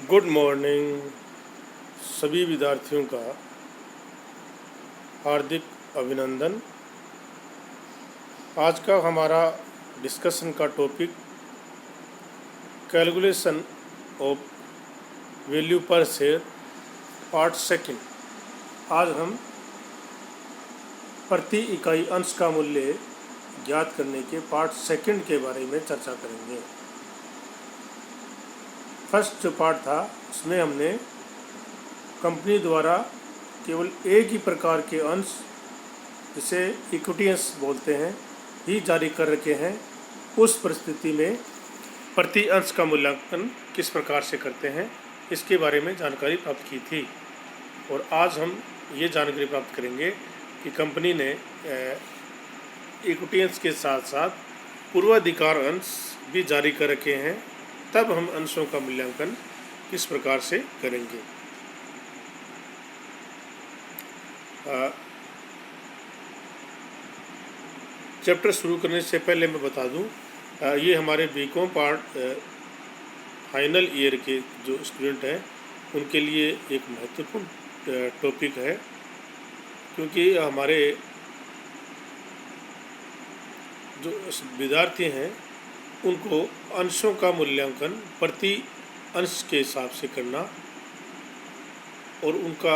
Good morning सभी विद्यार्थियों का हार्दिक अभिनंदन। आज का हमारा डिस्कशन का टॉपिक कैलकुलेशन ऑफ वैल्यू पर शेयर पार्ट सेकंड। आज हम प्रति इकाई अंश का मूल्य ज्ञात करने के पार्ट सेकंड के बारे में चर्चा करेंगे। फर्स्ट जो पार्ट था उसमें हमने कंपनी द्वारा केवल एक ही प्रकार के अंश, जिसे इक्विटी अंश बोलते हैं, ही जारी कर रखे हैं। उस परिस्थिति में प्रति अंश का मूल्यांकन किस प्रकार से करते हैं इसके बारे में जानकारी प्राप्त की थी। और आज हम ये जानकारी प्राप्त करेंगे कि कंपनी ने इक्विटी अंश के साथ साथ पूर्वाधिकार अंश भी जारी कर रखे हैं। तब हम अंशों का मूल्यांकन किस प्रकार से करेंगे। चैप्टर शुरू करने से पहले मैं बता दूं, ये हमारे बीकॉम पार्ट फाइनल ईयर के जो स्टूडेंट हैं उनके लिए एक महत्वपूर्ण टॉपिक है, क्योंकि हमारे जो विद्यार्थी हैं उनको अंशों का मूल्यांकन प्रति अंश के हिसाब से करना और उनका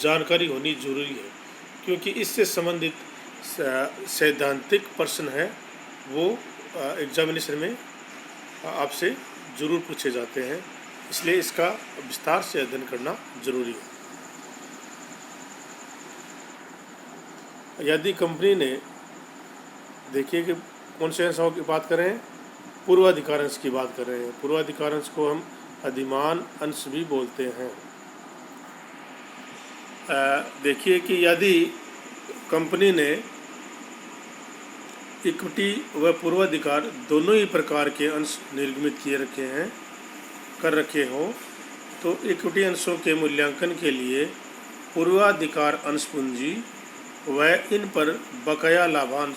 जानकारी होनी जरूरी है, क्योंकि इससे संबंधित सैद्धांतिक प्रश्न है वो एग्जामिनेशन में आपसे ज़रूर पूछे जाते हैं। इसलिए इसका विस्तार से अध्ययन करना जरूरी है। यदि कंपनी ने, देखिए कि कौन से अंशों की बात कर रहे हैं, पूर्वाधिकार अंश की बात कर रहे हैं। पूर्वाधिकार अंश को हम अधिमान अंश भी बोलते हैं। देखिए कि यदि कंपनी ने इक्विटी व पूर्वाधिकार दोनों ही प्रकार के अंश निर्गमित कर रखे हों, तो इक्विटी अंशों के मूल्यांकन के लिए पूर्वाधिकार अंश पूंजी व इन पर बकाया लाभांश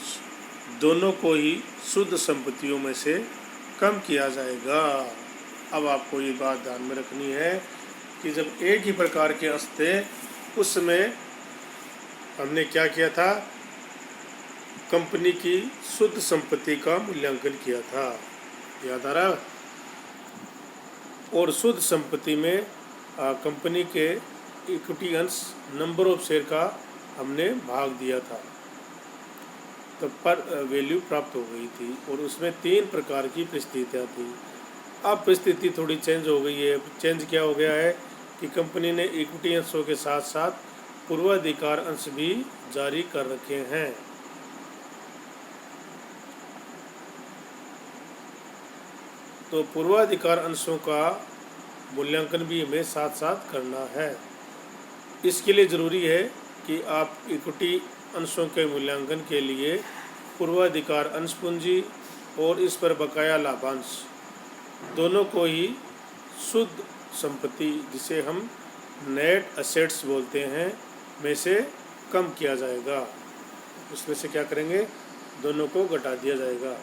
दोनों को ही शुद्ध संपत्तियों में से कम किया जाएगा। अब आपको ये बात ध्यान में रखनी है कि जब एक ही प्रकार के अंश थे उसमें हमने क्या किया था, कंपनी की शुद्ध संपत्ति का मूल्यांकन किया था, याद आ रहा। और शुद्ध संपत्ति में कंपनी के इक्विटी अंश नंबर ऑफ शेयर का हमने भाग दिया था, तो पर वैल्यू प्राप्त हो गई थी। और उसमें 3 प्रकार की परिस्थितियाँ थी। अब परिस्थिति थोड़ी चेंज हो गई है। चेंज क्या हो गया है कि कंपनी ने इक्विटी अंशों के साथ साथ पूर्वाधिकार अंश भी जारी कर रखे हैं। तो पूर्वाधिकार अंशों का मूल्यांकन भी हमें साथ साथ करना है। इसके लिए ज़रूरी है कि आप इक्विटी अंशों के मूल्यांकन के लिए पूर्वाधिकार अंश पूंजी और इस पर बकाया लाभांश दोनों को ही शुद्ध संपत्ति, जिसे हम नेट एसेट्स बोलते हैं, में से कम किया जाएगा। उसमें से क्या करेंगे, दोनों को घटा दिया जाएगा।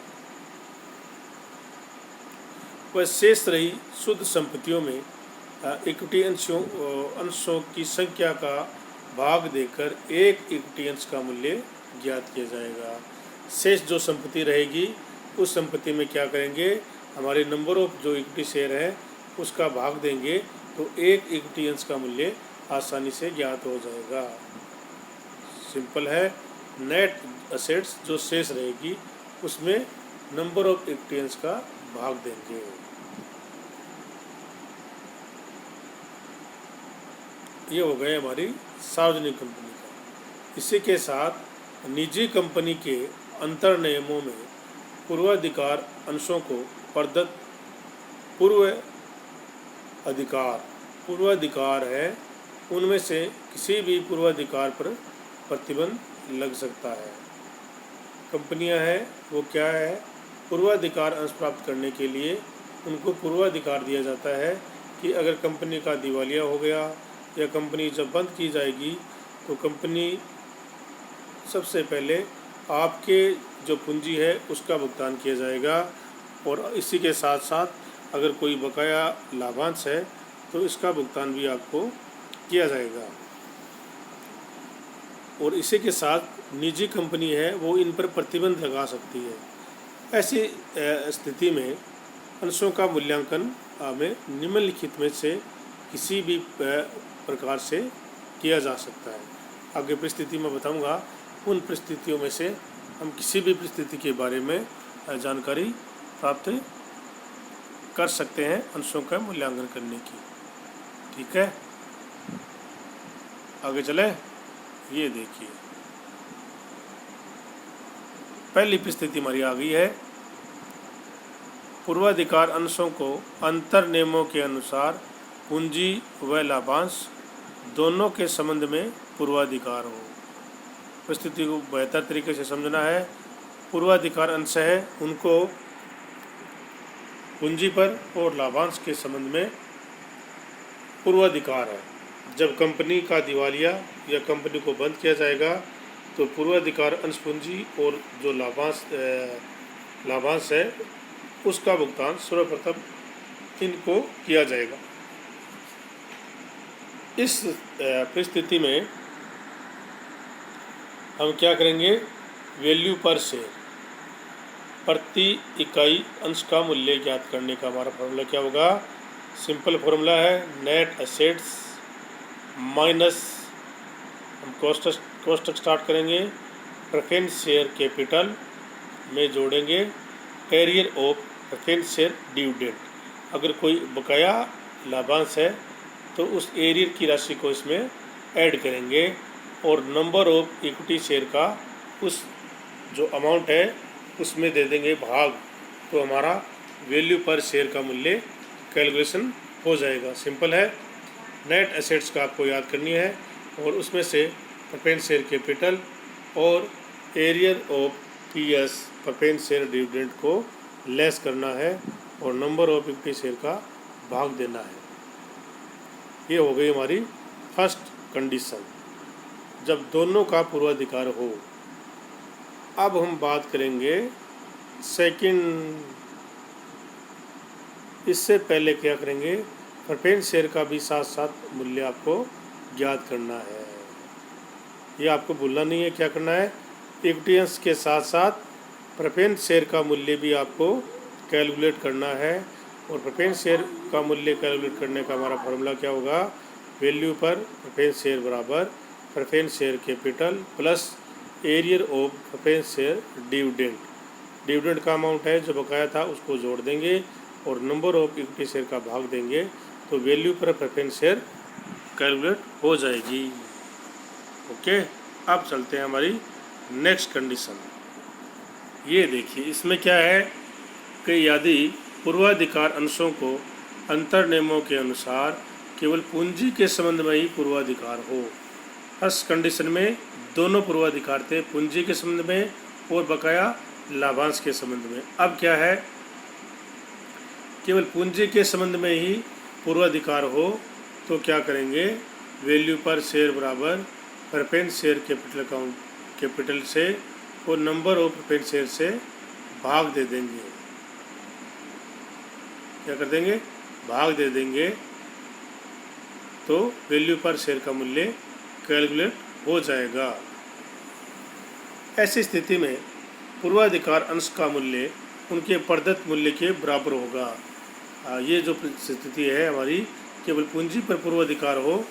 वह शेष रही शुद्ध संपत्तियों में इक्विटी अंशों की संख्या का भाग देकर एक इक्विटी अंश का मूल्य ज्ञात किया जाएगा। शेष जो संपत्ति रहेगी उस संपत्ति में क्या करेंगे, हमारे नंबर ऑफ जो इक्विटी शेयर है उसका भाग देंगे, तो एक इक्विटी अंश का मूल्य आसानी से ज्ञात हो जाएगा। सिंपल है। नेट एसेट्स जो शेष रहेगी उसमें नंबर ऑफ इक्विटी अंश का भाग देंगे। ये हो गए हमारी सार्वजनिक कंपनी का। इसी के साथ निजी कंपनी के अंतर नियमों में पूर्वाधिकार अंशों को प्रदत्त पूर्वाधिकार है, उनमें से किसी भी पूर्वाधिकार पर प्रतिबंध लग सकता है। कंपनियां हैं वो क्या है, पूर्वाधिकार अंश प्राप्त करने के लिए उनको पूर्वाधिकार दिया जाता है कि अगर कंपनी का दिवालिया हो गया या कंपनी जब बंद की जाएगी तो कंपनी सबसे पहले आपके जो पूंजी है उसका भुगतान किया जाएगा। और इसी के साथ साथ अगर कोई बकाया लाभांश है तो इसका भुगतान भी आपको किया जाएगा। और इसी के साथ निजी कंपनी है वो इन पर प्रतिबंध लगा सकती है। ऐसी स्थिति में अंशों का मूल्यांकन हमें निम्नलिखित में से किसी भी प्रकार से किया जा सकता है। आगे परिस्थिति में बताऊंगा, उन परिस्थितियों में से हम किसी भी परिस्थिति के बारे में जानकारी प्राप्त कर सकते हैं अंशों का मूल्यांकन करने की। ठीक है, आगे चले। ये देखिए, पहली परिस्थिति हमारी आ गई है, पूर्वाधिकार अंशों को अंतर नियमों के अनुसार पूंजी व लाभांश दोनों के संबंध में पूर्वाधिकार हो। परिस्थिति को बेहतर तरीके से समझना है। पूर्वाधिकार अंश है उनको पूंजी पर और लाभांश के संबंध में पूर्वाधिकार है। जब कंपनी का दिवालिया या कंपनी को बंद किया जाएगा तो पूर्वाधिकार अंश पूंजी और जो लाभांश है उसका भुगतान सर्वप्रथम इनको किया जाएगा। इस परिस्थिति में हम क्या करेंगे, वैल्यू पर शेयर, प्रति इकाई अंश का मूल्य ज्ञात करने का हमारा फॉर्मूला क्या होगा। सिंपल फॉर्मूला है नेट एसेट्स माइनस, हम कोष्टक स्टार्ट करेंगे, प्रेफरेंस शेयर कैपिटल में जोड़ेंगे arrear of preference share dividend. अगर कोई बकाया लाभांश है तो उस एरियर की राशि को इसमें ऐड करेंगे और नंबर ऑफ इक्विटी शेयर का उस जो अमाउंट है उसमें दे देंगे भाग, तो हमारा वैल्यू पर शेयर का मूल्य कैलकुलेशन हो जाएगा। सिंपल है। नेट एसेट्स का आपको याद करनी है और उसमें से प्रेफरेंस शेयर कैपिटल और arrear of PS preference share dividend को लेस करना है और नंबर ऑफ इक्विटी शेयर का भाग देना है। ये हो गई हमारी फर्स्ट कंडीशन, जब दोनों का पूर्वाधिकार हो। अब हम बात करेंगे सेकंड। इससे पहले क्या करेंगे, प्रेफरेंस शेयर का भी साथ साथ मूल्य आपको ज्ञात करना है। ये आपको भूलना नहीं है, क्या करना है, इक्विटी अंश के साथ साथ प्रेफरेंस शेयर का मूल्य भी आपको कैलकुलेट करना है। और प्रेफरेंस शेयर का मूल्य कैलकुलेट करने का हमारा फॉर्मूला क्या होगा, वैल्यू पर प्रेफरेंस शेयर बराबर preference share capital plus arrear of preference share dividend. Dividend का अमाउंट है जो बकाया था उसको जोड़ देंगे और नंबर ऑफ इक्विटी शेयर का भाग देंगे, तो वैल्यू पर प्रेफरेंस शेयर कैलकुलेट हो जाएगी। ओके, अब चलते हैं हमारी नेक्स्ट कंडीशन। ये देखिए, इसमें क्या है कि यदि पूर्वाधिकार अंशों को अंतर नियमों के अनुसार केवल पूंजी के संबंध में ही पूर्वाधिकार हो। फर्स्ट कंडीशन में दोनों पूर्वाधिकार थे, पूंजी के संबंध में और बकाया लाभांश के संबंध में। अब क्या है, केवल पूंजी के संबंध में ही पूर्वाधिकार हो तो क्या करेंगे, वैल्यू पर शेयर बराबर प्रेफरेंस शेयर कैपिटल से और नंबर ऑफ प्रेफरेंस शेयर से भाग दे देंगे। क्या कर देंगे, भाग दे देंगे, तो वैल्यू पर शेयर का मूल्य कैलकुलेट हो जाएगा। ऐसी स्थिति में पूर्वाधिकार अंश का मूल्य उनके प्रदत्त मूल्य के बराबर होगा। ये जो स्थिति है हमारी, केवल पूंजी पर पूर्वाधिकार हो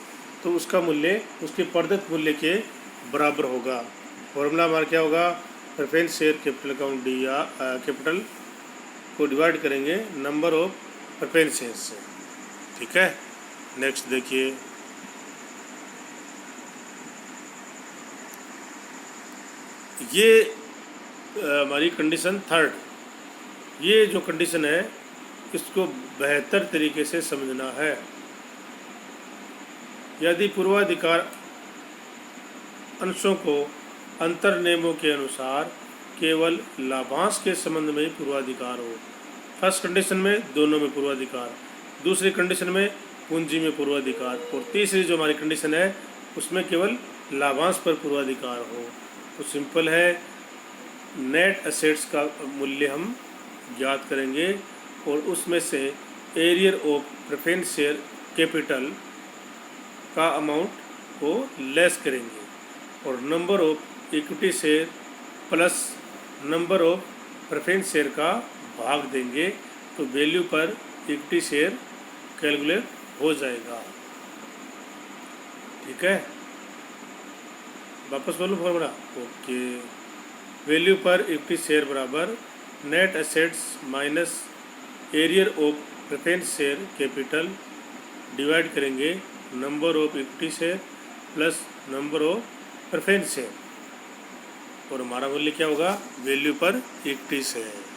तो उसका मूल्य उसके प्रदत्त मूल्य के बराबर होगा। फॉर्मूला हमारा क्या होगा, preference share capital account D या कैपिटल को डिवाइड करेंगे नंबर ऑफ प्रेफरेंस शेयर से। ठीक है, नेक्स्ट देखिए, ये हमारी कंडीशन थर्ड। ये जो कंडीशन है इसको बेहतर तरीके से समझना है। यदि पूर्वाधिकार अंशों को अंतर नियमों के अनुसार केवल लाभांश के संबंध में ही पूर्वाधिकार हो। फर्स्ट कंडीशन में दोनों में पूर्वाधिकार, दूसरी कंडीशन में पूंजी में पूर्वाधिकार, और तीसरी जो हमारी कंडीशन है उसमें केवल लाभांश पर पूर्वाधिकार हो। तो सिंपल है, नेट एसेट्स का मूल्य हम ज्ञात करेंगे और उसमें से arrear of preference share capital का अमाउंट को लेस करेंगे और number of equity share plus number of preference share का भाग देंगे तो value per equity share calculate हो जाएगा। ठीक है, वापस बोलूँ formula. Okay, value per equity share बराबर net assets minus arrear of preference share capital divide करेंगे number of equity share plus number of preference share और हमारा मूल्य क्या होगा, वैल्यू पर इक्विटी शेयर।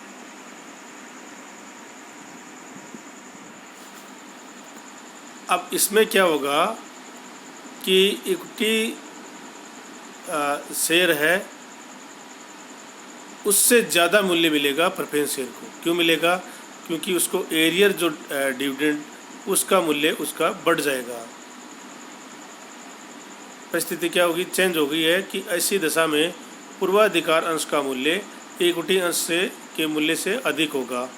अब इसमें क्या होगा कि इक्विटी शेयर है उससे ज़्यादा मूल्य मिलेगा प्रेफरेंस शेयर को। क्यों मिलेगा, क्योंकि उसको एरियर जो डिविडेंड उसका मूल्य उसका बढ़ जाएगा। परिस्थिति क्या होगी, चेंज हो गई है कि ऐसी दशा में पूर्वाधिकार अंश का मूल्य इक्विटी अंश से के मूल्य से अधिक होगा।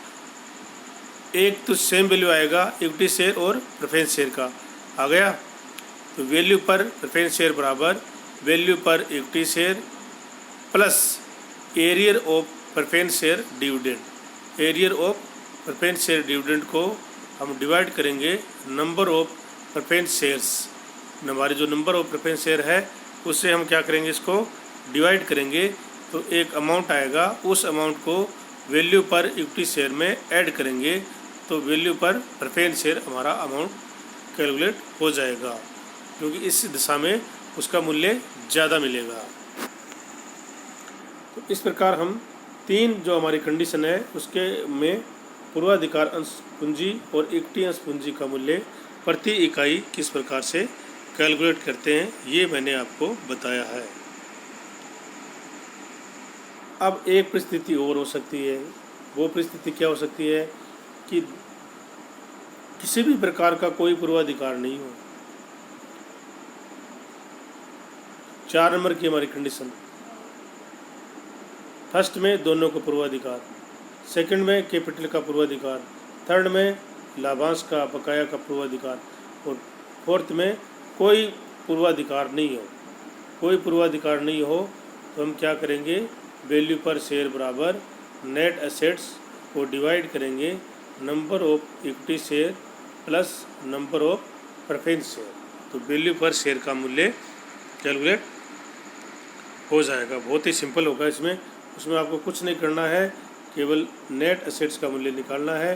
एक तो सेम वैल्यू आएगा इक्विटी शेयर और प्रेफरेंस शेयर का आ गया, तो वैल्यू पर प्रेफरेंस शेयर बराबर value per equity share plus arrear of preference share dividend. Arrear of preference share dividend को हम डिवाइड करेंगे नंबर ऑफ प्रेफरेंस शेयर्स। हमारे जो नंबर ऑफ प्रेफरेंस शेयर है उससे हम क्या करेंगे, इसको डिवाइड करेंगे तो एक अमाउंट आएगा। उस अमाउंट को वैल्यू पर इक्विटी शेयर में ऐड करेंगे तो वैल्यू पर प्रेफरेंस शेयर हमारा अमाउंट कैलकुलेट हो जाएगा, क्योंकि इस दिशा में उसका मूल्य ज़्यादा मिलेगा। तो इस प्रकार हम तीन जो हमारी कंडीशन है उसके में पूर्वाधिकार अंश पूंजी और इक्विटी अंश पूंजी का मूल्य प्रति इकाई किस प्रकार से कैलकुलेट करते हैं ये मैंने आपको बताया है। अब एक परिस्थिति और हो सकती है, वो परिस्थिति क्या हो सकती है कि किसी भी प्रकार का कोई पूर्वाधिकार नहीं हो। 4 नंबर की हमारी कंडीशन, फर्स्ट में दोनों को पूर्वाधिकार, सेकंड में कैपिटल का पूर्वाधिकार, थर्ड में लाभांश का बकाया का पूर्वाधिकार और फोर्थ में कोई पूर्वाधिकार नहीं हो। कोई पूर्वाधिकार नहीं हो तो हम क्या करेंगे, वैल्यू पर शेयर बराबर नेट एसेट्स को डिवाइड करेंगे number of equity share plus number of preference share, तो वैल्यू पर शेयर का मूल्य कैलकुलेट हो जाएगा। बहुत ही सिंपल होगा इसमें आपको कुछ नहीं करना है, केवल नेट एसेट्स का मूल्य निकालना है